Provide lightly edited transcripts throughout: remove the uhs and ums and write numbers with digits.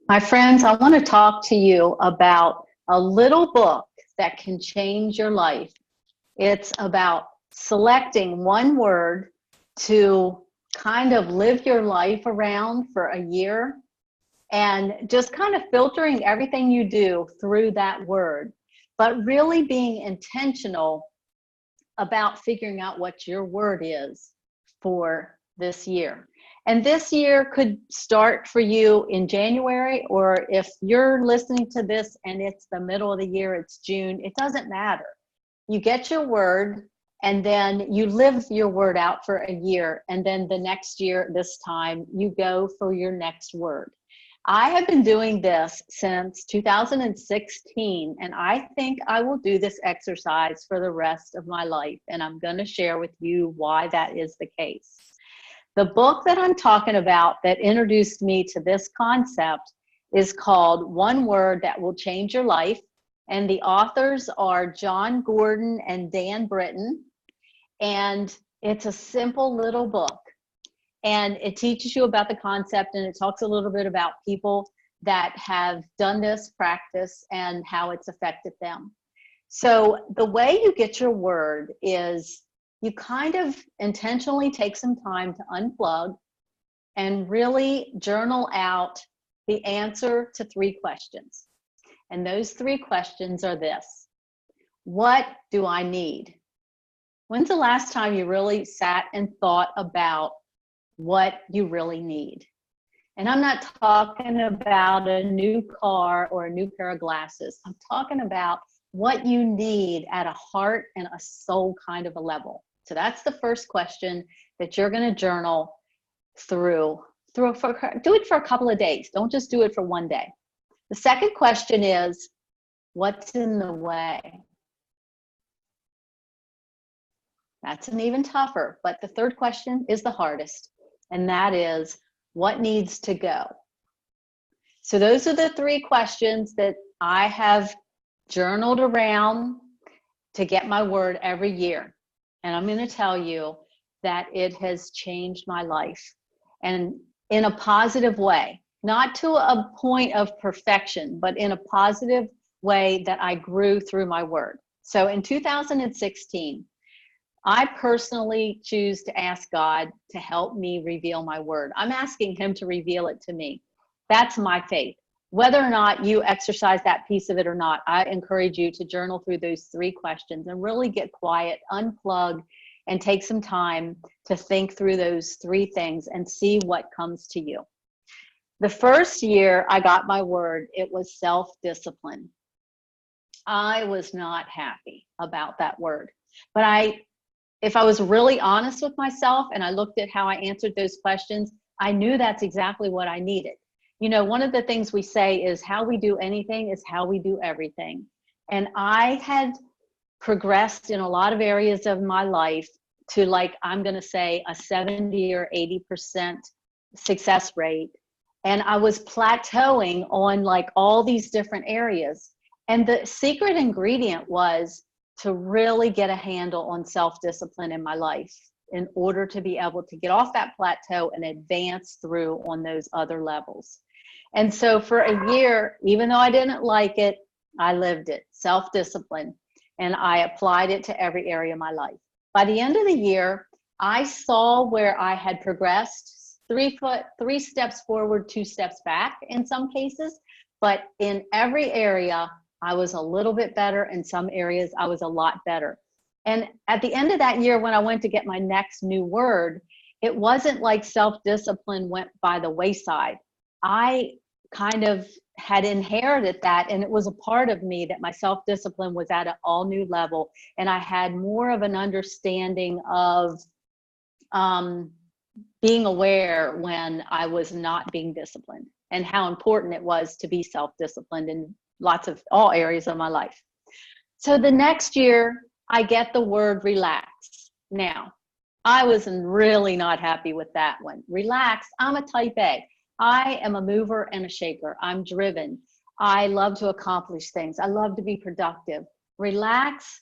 My friends, I want to talk to you about a little book that can change your life. It's about selecting one word to kind of live your life around for a year and just kind of filtering everything you do through that word, but really being intentional about figuring out what your word is for this year. And this year could start for you in January, or if you're listening to this and it's the middle of the year, it's June, it doesn't matter. You get your word and then you live your word out for a year. And then the next year, this time, you go for your next word. I have been doing this since 2016, and I think I will do this exercise for the rest of my life. And I'm going to share with you why that is the case. The book that I'm talking about that introduced me to this concept is called One Word That Will Change Your Life. And the authors are John Gordon and Dan Britton. And it's a simple little book. And it teaches you about the concept, and it talks a little bit about people that have done this practice and how it's affected them. So the way you get your word is you kind of intentionally take some time to unplug and really journal out the answer to 3 questions. And those 3 questions are this: what do I need? When's the last time you really sat and thought about what you really need? And I'm not talking about a new car or a new pair of glasses. I'm talking about what you need at a heart and a soul kind of a level. So that's the first question that you're going to journal through. Do it for a couple of days. Don't just do it for one day. The second question is, what's in the way? That's an even tougher, but the third question is the hardest. And that is, what needs to go? So those are the 3 questions that I have journaled around to get my word every year. And I'm going to tell you that it has changed my life, and in a positive way, not to a point of perfection, but in a positive way that I grew through my word. So in 2016, I personally choose to ask God to help me reveal my word. I'm asking him to reveal it to me. That's my faith. Whether or not you exercise that piece of it or not, I encourage you to journal through those 3 questions and really get quiet, unplug, and take some time to think through those 3 things and see what comes to you. The first year I got my word, it was self-discipline. I was not happy about that word, but if I was really honest with myself and I looked at how I answered those questions, I knew that's exactly what I needed. You know, one of the things we say is how we do anything is how we do everything. And I had progressed in a lot of areas of my life to, like, I'm going to say a 70 or 80% success rate. And I was plateauing on like all these different areas. And the secret ingredient was to really get a handle on self-discipline in my life in order to be able to get off that plateau and advance through on those other levels. And so for a year, even though I didn't like it, I lived it, self-discipline, and I applied it to every area of my life. By the end of the year, I saw where I had progressed 3 steps forward, 2 steps back in some cases, but in every area, I was a little bit better. In some areas, I was a lot better. And at the end of that year, when I went to get my next new word, it wasn't like self-discipline went by the wayside. I kind of had inherited that, and it was a part of me that my self-discipline was at an all new level. And I had more of an understanding of being aware when I was not being disciplined and how important it was to be self-disciplined in all areas of my life. So the next year I get the word relax. Now, I was really not happy with that one. Relax, I'm a type A. I am a mover and a shaker. I'm driven. I love to accomplish things. I love to be productive. Relax,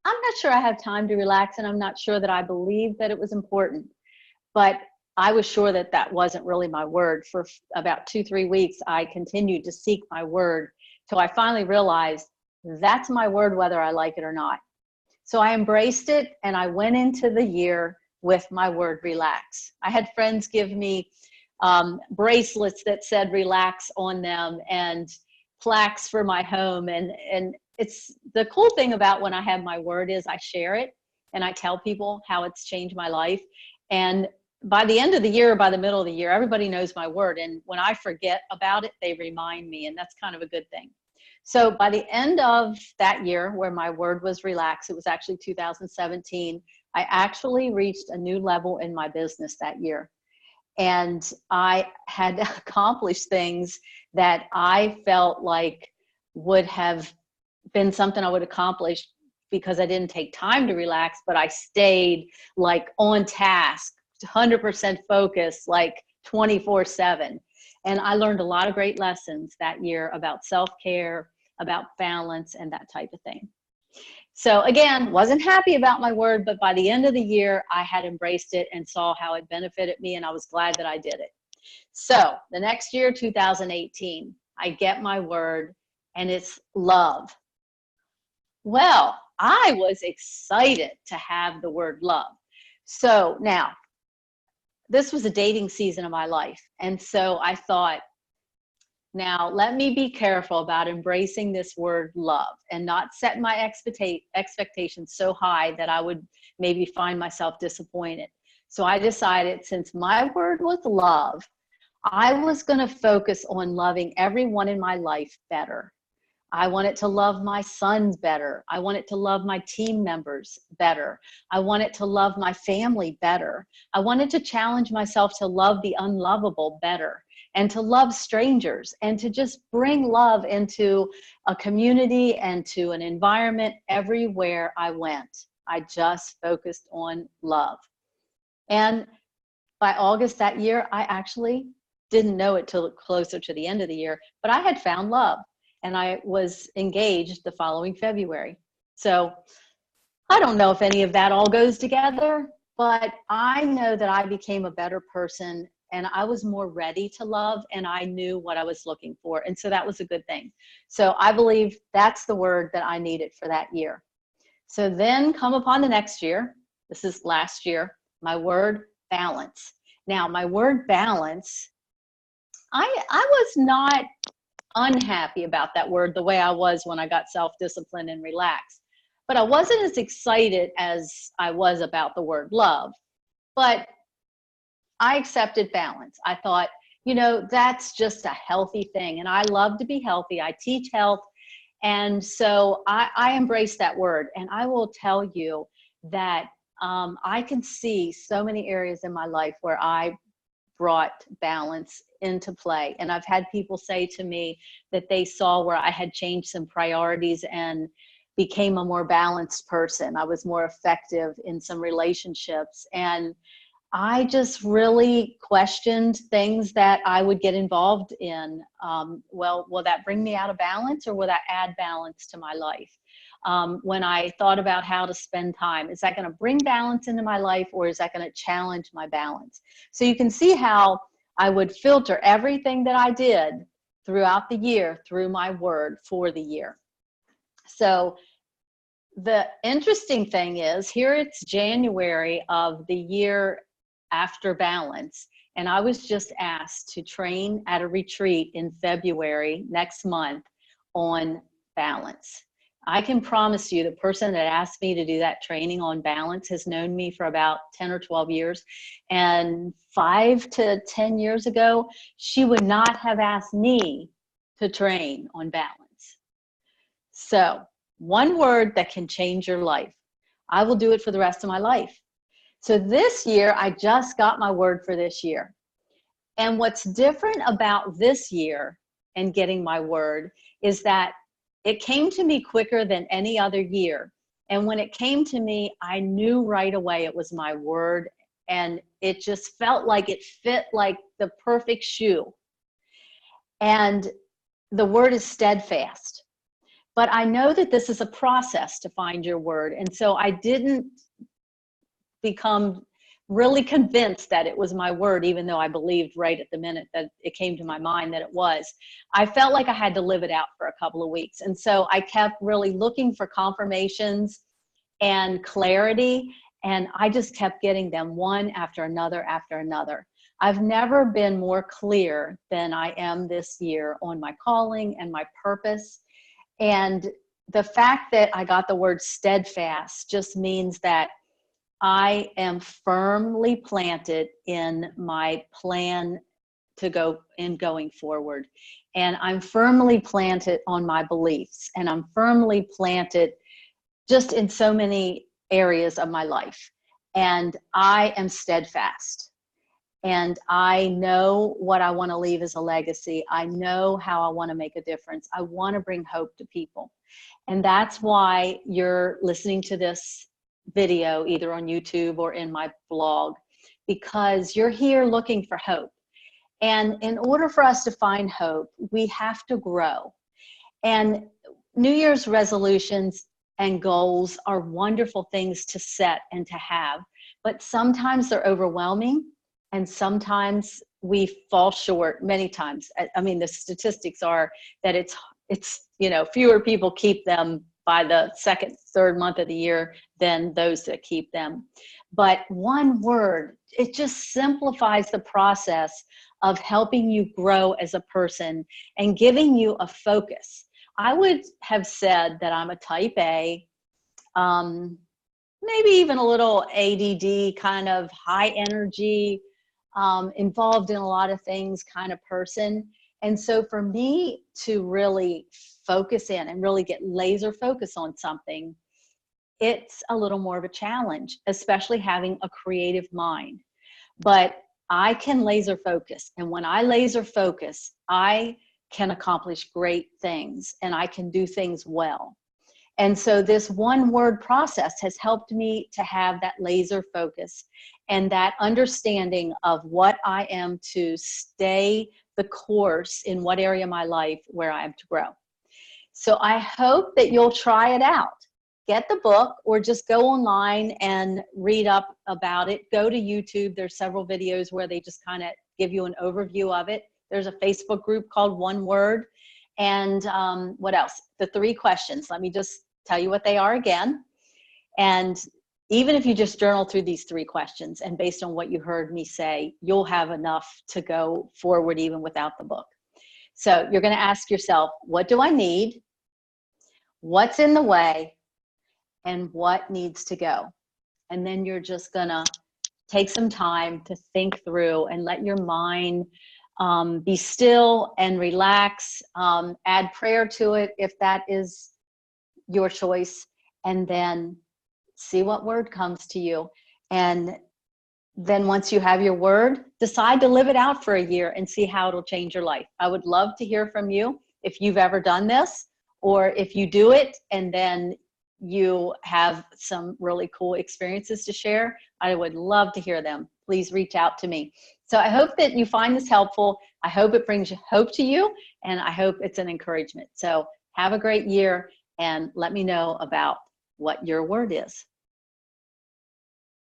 I'm not sure I have time to relax, and I'm not sure that I believe that it was important. But I was sure that that wasn't really my word. For about 2-3 weeks, I continued to seek my word till I finally realized that's my word, whether I like it or not. So I embraced it, and I went into the year with my word, relax. I had friends give me bracelets that said relax on them, and plaques for my home. And it's the cool thing about when I have my word is I share it and I tell people how it's changed my life. And by the end of the year, by the middle of the year, everybody knows my word. And when I forget about it, they remind me, and that's kind of a good thing. So by the end of that year, where my word was relax, it was actually 2017, I actually reached a new level in my business that year. And I had accomplished things that I felt like would have been something I would accomplish because I didn't take time to relax, but I stayed like on task, 100% focused, like 24/7. And I learned a lot of great lessons that year about self-care, about balance, and that type of thing. So again, wasn't happy about my word, but by the end of the year, I had embraced it and saw how it benefited me, and I was glad that I did it. So the next year, 2018, I get my word, and it's love. Well, I was excited to have the word love. So now, this was a dating season of my life, and so I thought, now, let me be careful about embracing this word love and not set my expectations so high that I would maybe find myself disappointed. So I decided, since my word was love, I was going to focus on loving everyone in my life better. I wanted to love my sons better. I wanted to love my team members better. I wanted to love my family better. I wanted to challenge myself to love the unlovable better, and to love strangers, and to just bring love into a community and to an environment everywhere I went. I just focused on love. And by August that year, I actually didn't know it till closer to the end of the year, but I had found love, and I was engaged the following February. So I don't know if any of that all goes together, but I know that I became a better person, and I was more ready to love, and I knew what I was looking for. And so that was a good thing. So I believe that's the word that I needed for that year. So then come upon the next year. This is last year, my word, balance. Now, my word, balance, I was not unhappy about that word the way I was when I got self-disciplined and relaxed. But I wasn't as excited as I was about the word love. But I accepted balance. I thought, that's just a healthy thing. And I love to be healthy. I teach health. And so I embrace that word. And I will tell you that I can see so many areas in my life where I brought balance into play. And I've had people say to me that they saw where I had changed some priorities and became a more balanced person. I was more effective in some relationships. And I just really questioned things that I would get involved in. Well, will that bring me out of balance, or will that add balance to my life? When I thought about how to spend time, is that going to bring balance into my life, or is that going to challenge my balance? So you can see how I would filter everything that I did throughout the year through my word for the year. So the interesting thing is, here it's January of the year after balance, and I was just asked to train at a retreat in February next month on balance. I can promise you the person that asked me to do that training on balance has known me for about 10 or 12 years. And 5 to 10 years ago, she would not have asked me to train on balance. So, one word that can change your life. I will do it for the rest of my life. So this year, I just got my word for this year. And what's different about this year and getting my word is that it came to me quicker than any other year. And when it came to me, I knew right away it was my word. And it just felt like it fit like the perfect shoe. And the word is steadfast. But I know that this is a process to find your word. And so I didn't become really convinced that it was my word, even though I believed right at the minute that it came to my mind that it was. I felt like I had to live it out for a couple of weeks. And so I kept really looking for confirmations and clarity. And I just kept getting them one after another after another. I've never been more clear than I am this year on my calling and my purpose. And the fact that I got the word steadfast just means that I am firmly planted in my plan to go in going forward. And I'm firmly planted on my beliefs, and I'm firmly planted just in so many areas of my life. And I am steadfast. And I know what I want to leave as a legacy. I know how I want to make a difference. I want to bring hope to people. And that's why you're listening to this video, either on YouTube or in my blog, because you're here looking for hope. And in order for us to find hope, we have to grow. And New Year's resolutions and goals are wonderful things to set and to have, but sometimes they're overwhelming. And sometimes we fall short many times. I mean, the statistics are that it's fewer people keep them by the second, third month of the year than those that keep them. But one word, it just simplifies the process of helping you grow as a person and giving you a focus. I would have said that I'm a type A, maybe even a little ADD, kind of high energy, involved in a lot of things kind of person. And so for me to really focus in and really get laser focus on something, it's a little more of a challenge, especially having a creative mind. But I can laser focus. And when I laser focus, I can accomplish great things and I can do things well. And so this one word process has helped me to have that laser focus and that understanding of what I am to stay the course in what area of my life where I am to grow. So I hope that you'll try it out. Get the book or just go online and read up about it. Go to YouTube. There's several videos where they just kind of give you an overview of it. There's a Facebook group called One Word. And what else? The 3 questions. Let me just tell you what they are again. And even if you just journal through these 3 questions and based on what you heard me say, you'll have enough to go forward even without the book. So you're going to ask yourself, what do I need? What's in the way? And what needs to go? And then you're just going to take some time to think through and let your mind be still and relax. Add prayer to it if that is your choice, and then see what word comes to you. And then once you have your word, decide to live it out for a year and see how it'll change your life. I would love to hear from you if you've ever done this, or if you do it and then you have some really cool experiences to share. I would love to hear them. Please reach out to me. So I hope that you find this helpful. I hope it brings hope to you, and I hope it's an encouragement. So have a great year, and let me know about what your word is.